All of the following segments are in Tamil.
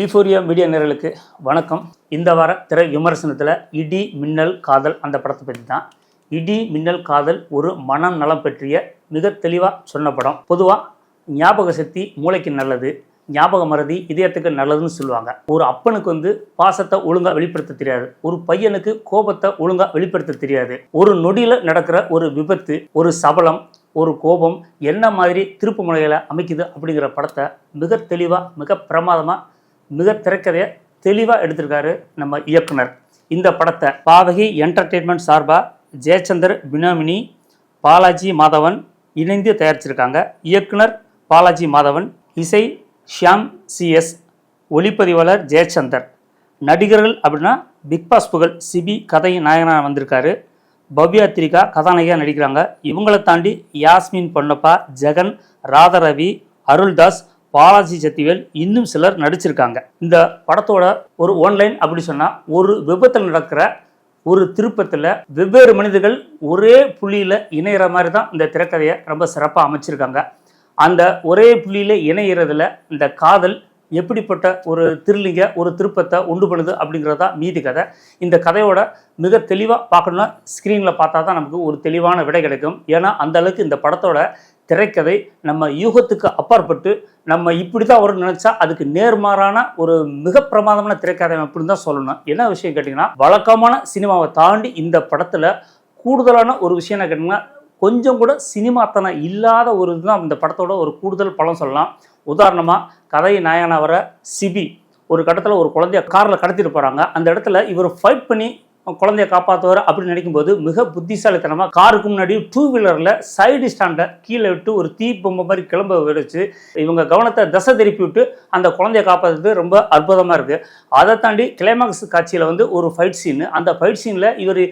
ஈஃபோரியா மீடியா நேயர்களுக்கு வணக்கம். இந்த வார திரை விமர்சனத்தில் இடி மின்னல் காதல் அந்த படத்தை பற்றி தான். இடி மின்னல் காதல் ஒரு மனம் நலம் பற்றிய மிக தெளிவாக சொன்ன படம். பொதுவாக ஞாபக சக்தி மூளைக்கு நல்லது, ஞாபக மறதி இதயத்துக்கு நல்லதுன்னு சொல்லுவாங்க. ஒரு அப்பனுக்கு பாசத்தை ஒழுங்காக வெளிப்படுத்த தெரியாது, ஒரு பையனுக்கு கோபத்தை ஒழுங்காக வெளிப்படுத்த தெரியாது. ஒரு நொடியில் நடக்கிற ஒரு விபத்து, ஒரு சபலம், ஒரு கோபம் என்ன மாதிரி திருப்பு முனைகளை அமைக்குது அப்படிங்கிற படத்தை மிக தெளிவாக, மிக பிரமாதமாக, மிக திரைக்கதையை தெளிவாக எடுத்திருக்காரு நம்ம இயக்குனர். இந்த படத்தை பாவகி என்டர்டெயின்மெண்ட் சார்பாக ஜெயச்சந்தர், பினாமினி, பாலாஜி மாதவன் இணைந்து தயாரிச்சிருக்காங்க. இயக்குனர் பாலாஜி மாதவன், இசை ஷியாம் CS, ஒளிப்பதிவாளர் ஜெயச்சந்தர். நடிகர்கள் அப்படின்னா பிக்பாஸ் புகழ் சிபி கதை நாயகனாக வந்திருக்காரு. பவ்யா திரிகா கதாநாயகியாக நடிக்கிறாங்க. இவங்களை தாண்டி யாஸ்மின் பொன்னப்பா, ஜெகன், ராதாரவி, அருள்தாஸ், பாலாஜி சத்திவேல் இன்னும் சிலர் நடிச்சிருக்காங்க. இந்த படத்தோட ஒரு ஒன்லைன் அப்படி சொன்னால், ஒரு விபத்தில் நடக்கிற ஒரு திருப்பத்தில் வெவ்வேறு மனிதர்கள் ஒரே புள்ளியில் இணையிற மாதிரி தான் இந்த திரைக்கதையை ரொம்ப சிறப்பாக அமைச்சிருக்காங்க. அந்த ஒரே புள்ளியில் இணையிறதுல இந்த காதல் எப்படிப்பட்ட ஒரு த்ரில்லிங்க, ஒரு திருப்பத்தை உண்டு பண்ணுது அப்படிங்கிறது தான் மீதி கதை. இந்த கதையோட மிக தெளிவாக பார்க்கணுன்னா ஸ்க்ரீனில் பார்த்தா தான் நமக்கு ஒரு தெளிவான விடை கிடைக்கும். ஏன்னா அந்த அளவுக்கு இந்த படத்தோட திரைக்கதை நம்ம யூகத்துக்கு அப்பாற்பட்டு, நம்ம இப்படி தான் வரும்னு நினச்சா அதுக்கு நேர்மாறான ஒரு மிக பிரமாதமான திரைக்கதை அப்படின்னு தான் சொல்லணும். என்ன விஷயம் கேட்டிங்கன்னா, வழக்கமான சினிமாவை தாண்டி இந்த படத்தில் கூடுதலான ஒரு விஷயம் என்ன கேட்டிங்கன்னா, கொஞ்சம் கூட சினிமாத்தனம் இல்லாத ஒரு இதுதான் இந்த படத்தோட ஒரு கூடுதல் பலம் சொல்லலாம். உதாரணமாக, கதை நாயகனாக வர சிபி ஒரு கட்டத்தில் ஒரு குழந்தைய காரில் கடத்திட்டு போகிறாங்க. அந்த இடத்துல இவர் ஃபைட் பண்ணி குழந்தைய காப்பாற்றுவார் அப்படின்னு நினைக்கும்போது, மிக புத்திசாலித்தனமாக காருக்கு முன்னாடி 2 வீலரில் சைடு ஸ்டாண்டை கீழே விட்டு ஒரு தீ பொம்மை மாதிரி கிளம்ப வச்சு இவங்க கவனத்தை திசை திருப்பி விட்டு அந்த குழந்தைய காப்பாற்றுறது ரொம்ப அற்புதமாக இருக்குது. அதை தாண்டி கிளைமாக்ஸ் காட்சியில் ஒரு ஃபைட் சீனு. அந்த ஃபைட் சீனில் இவர்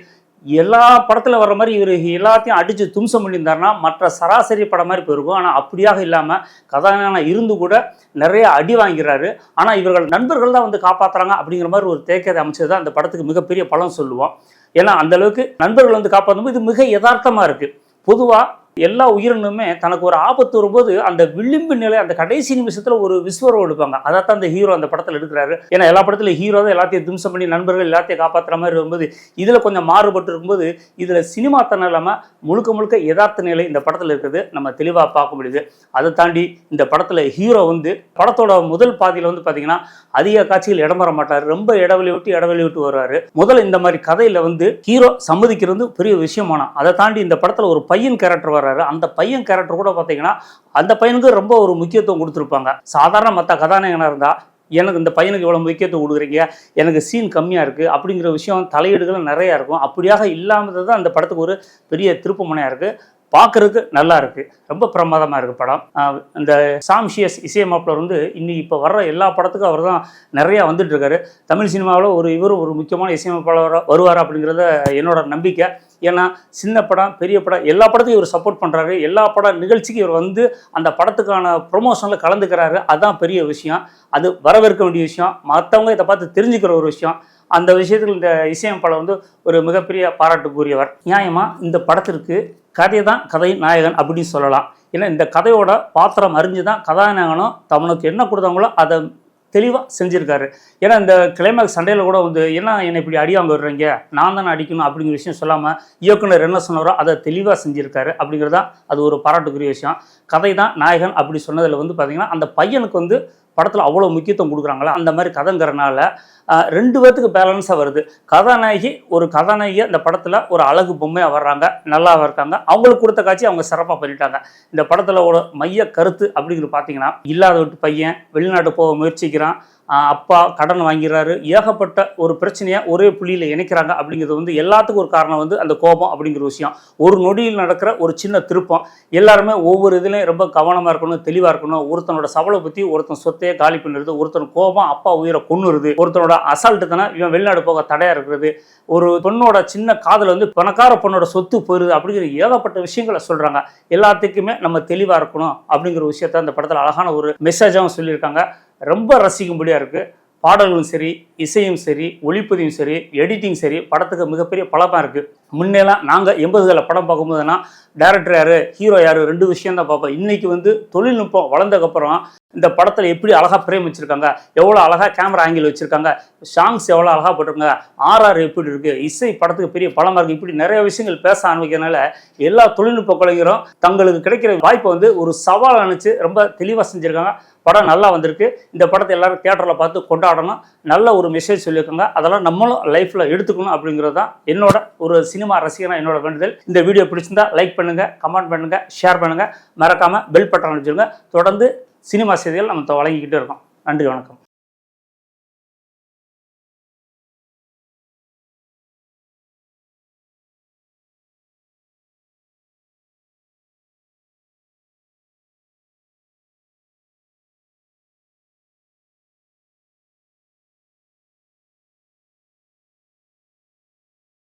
எல்லா படத்தில் வர்ற மாதிரி இவர் எல்லாத்தையும் அடித்து தும்சம் பண்ணியிருந்தாருன்னா மற்ற சராசரி படம் மாதிரி போயிருக்கும். ஆனால் அப்படியாக இல்லாமல் கதாநாயகனாக இருந்து கூட நிறைய அடி வாங்கிறாரு. ஆனால் இவர்கள் நண்பர்கள் தான் காப்பாற்றுறாங்க அப்படிங்கிற மாதிரி ஒரு தேக்கதை அமைச்சது தான் அந்த படத்துக்கு மிகப்பெரிய பலம் சொல்லுவோம். ஏன்னா அந்தளவுக்கு நண்பர்கள் காப்பாற்றும்போது இது மிக யதார்த்தமாக இருக்குது. பொதுவாக எல்லா உயிரினுமே தனக்கு ஒரு ஆபத்து வரும்போது அந்த விளிம்பு நிலை, அந்த கடைசி நிமிஷத்தில் ஒரு விஸ்வரம் எடுப்பாங்க. அதைத்தான் அந்த ஹீரோ அந்த படத்தில் எடுக்கிறாரு. ஏன்னா எல்லா படத்துலையும் ஹீரோ தான் எல்லாத்தையும் தும்சம் பண்ணி நண்பர்கள் எல்லாத்தையும் காப்பாற்றுற மாதிரி வரும்போது, இதில் கொஞ்சம் மாறுபட்டு இருக்கும்போது இதில் சினிமாத்தனம் இல்லாமல் முழுக்க முழுக்க யதார்த்த நிலை இந்த படத்தில் இருக்குது நம்ம தெளிவாக பார்க்க முடியுது. அதை தாண்டி இந்த படத்தில் ஹீரோ படத்தோட முதல் பாதியில் பார்த்தீங்கன்னா அதிக காட்சிகள் இடம் வர மாட்டார். ரொம்ப இடைவெளி விட்டு வருவார். முதல்ல இந்த மாதிரி கதையில் ஹீரோ சம்மதிக்கிறது பெரிய விஷயமானா, அதை தாண்டி இந்த படத்தில் ஒரு பையன் கேரக்டர் வர்றாரு. அந்த பையன் கேரக்டர் கூட பார்த்தீங்கன்னா அந்த பையனுக்கு ரொம்ப ஒரு முக்கியத்துவம் கொடுத்துருப்பாங்க. சாதாரண மற்ற கதாநாயகனாக இருந்தால், எனக்கு இந்த பையனுக்கு இவ்வளோ முக்கியத்துவம் கொடுக்குறீங்க, எனக்கு சீன் கம்மியாக இருக்குது அப்படிங்கிற விஷயம் தலையீடுகள் நிறையா இருக்கும். அப்படியாக இல்லாமல் தான் அந்த படத்துக்கு ஒரு பெரிய திருப்பு முனையாக இருக்குது. பார்க்குறதுக்கு நல்லா இருக்குது, ரொம்ப பிரமாதமாக இருக்குது படம். இந்த ஷியாம் CS இசையமைப்பாளர் இன்னைக்கு இப்போ வர்ற எல்லா படத்துக்கும் அவர் தான் நிறையா வந்துட்டுருக்காரு. தமிழ் சினிமாவில் இவரும் ஒரு முக்கியமான இசையமைப்பாளராக வருவார் அப்படிங்கிறத என்னோட நம்பிக்கை. ஏன்னா சின்ன படம், பெரிய படம் எல்லா படத்தையும் இவர் சப்போர்ட் பண்ணுறாரு. எல்லா படம் நிகழ்ச்சிக்கு இவர் அந்த படத்துக்கான ப்ரொமோஷனில் கலந்துக்கிறாரு. அதுதான் பெரிய விஷயம். அது வரவேற்க வேண்டிய விஷயம், மற்றவங்க இதை பார்த்து தெரிஞ்சுக்கிற ஒரு விஷயம். அந்த விஷயத்தில் இந்த இசையமைப்பாளர் ஒரு மிகப்பெரிய பாராட்டுக்குரியவர். நியாயமாக இந்த படத்திற்கு கதை தான் கதை நாயகன் அப்படின்னு சொல்லலாம். ஏன்னா இந்த கதையோட பாத்திரம் அறிஞ்சு தான் கதாநாயகனும் தமனுக்கு என்ன கொடுத்தாங்களோ அதை தெளிவாக செஞ்சுருக்காரு. ஏன்னா இந்த கிளைமேக்ஸ் சண்டையில் கூட என்னை இப்படி அடி வாங்க விடுறீங்க, நான் தானே அடிக்கணும் அப்படிங்கிற விஷயம் சொல்லாமல் இயக்குனர் என்ன சொன்னாரோ அதை தெளிவாக செஞ்சுருக்காரு. அப்படிங்கிறது தான் அது ஒரு பாராட்டுக்குரிய விஷயம். கதை தான் நாயகன் அப்படி சொன்னதில் பார்த்திங்கன்னா அந்த பையனுக்கு படத்தில் அவ்வளோ முக்கியத்துவம் கொடுக்குறாங்களா, அந்த மாதிரி கதைங்கிறனால 2 பேர்த்துக்கு பேலன்ஸாக வருது. ஒரு கதாநாயகி அந்த படத்தில் ஒரு அழகு பொம்மையாக வர்றாங்க, நல்லா இருக்காங்க. அவங்களுக்கு கொடுத்த காட்சி அவங்க சிறப்பாக பண்ணிட்டாங்க. இந்த படத்தில் ஒரு மைய கருத்து அப்படிங்கிறது பார்த்தீங்கன்னா, இல்லாத விட்டு பையன் வெளிநாட்டு போக முயற்சிக்கிறான், அப்பா கடன் வாங்கிறாரு, ஏகப்பட்ட ஒரு பிரச்சனையை ஒரே புள்ளியில் இணைக்கிறாங்க. அப்படிங்கிறது எல்லாத்துக்கும் ஒரு காரணம் அந்த கோபம் அப்படிங்கிற விஷயம். ஒரு நொடியில் நடக்கிற ஒரு சின்ன திருப்பம். எல்லாருமே ஒவ்வொரு இதுலையும் ரொம்ப கவனமாக இருக்கணும், தெளிவாக இருக்கணும். ஒருத்தனோட சபலை பற்றி ஒருத்தன் சொத்தையே காலி பண்ணுறது, ஒருத்தன் கோபம் அப்பா உயிரை கொன்னுறது, ஒருத்தனோட அசால்ட்டுத்தனை இவன் வெளிநாடு போக தடையாக இருக்கிறது, ஒரு பொண்ணோட சின்ன காதல் பணக்கார பொண்ணோட சொத்து போயிடுது அப்படிங்கிற ஏகப்பட்ட விஷயங்களை சொல்கிறாங்க. எல்லாத்துக்குமே நம்ம தெளிவாக இருக்கணும் அப்படிங்கிற விஷயத்த அந்த படத்தில் அழகான ஒரு மெசேஜாகவும் சொல்லியிருக்காங்க. ரொம்ப ரசிக்கும்படியாக இருக்குது. பாடல்களும் சரி, இசையும் சரி, ஒளிப்பதிவும் சரி, எடிட்டிங் சரி, படத்துக்கு மிகப்பெரிய பலமாக இருக்குது. முன்னெல்லாம் நாங்கள் 80களில் படம் பார்க்கும்போதுனா டேரக்டர் யார், ஹீரோ யார், 2 விஷயம் தான் பார்ப்போம். இன்றைக்கி வந்து தொழில்நுட்பம் வளர்ந்ததுக்கப்புறம் இந்த படத்தில் எப்படி அழகாக ஃப்ரேம் வச்சுருக்காங்க, எவ்வளோ அழகாக கேமரா ஆங்கிள் வச்சுருக்காங்க, சாங்ஸ் எவ்வளோ அழகாக போட்டிருக்காங்க, ஆர்ஆர் எப்படி இருக்குது, இசை படத்துக்கு பெரிய பலமாக இருக்குது, இப்படி நிறைய விஷயங்கள் பேச ஆரம்பிக்கிறதுனால எல்லா தொழில்நுட்ப கலைஞரும் தங்களுக்கு கிடைக்கிற வாய்ப்பை வந்து ஒரு சவால் நினச்சி ரொம்ப தெளிவாக செஞ்சுருக்காங்க. படம் நல்லா வந்திருக்கு. இந்த படத்தை எல்லாரும் தியேட்டரில் பார்த்து கொண்டாடணும். நல்ல ஒரு மெசேஜ் சொல்லியிருக்காங்க. அதெல்லாம் நம்மளும் லைஃப்பில் எடுத்துக்கணும் அப்படிங்கிறது தான் என்னோட ஒரு சினிமா ரசிகனாக என்னோட வேண்டுதல். இந்த வீடியோ பிடிச்சிருந்தா லைக் பண்ணுங்கள், கமெண்ட் பண்ணுங்கள், ஷேர் பண்ணுங்கள், மறக்காமல் பெல் பட்டன் அடிச்சுருங்க. தொடர்ந்து சினிமா செய்திகள் நம்ம வழங்கிக்கிட்டே இருக்கோம். நன்றி, வணக்கம்.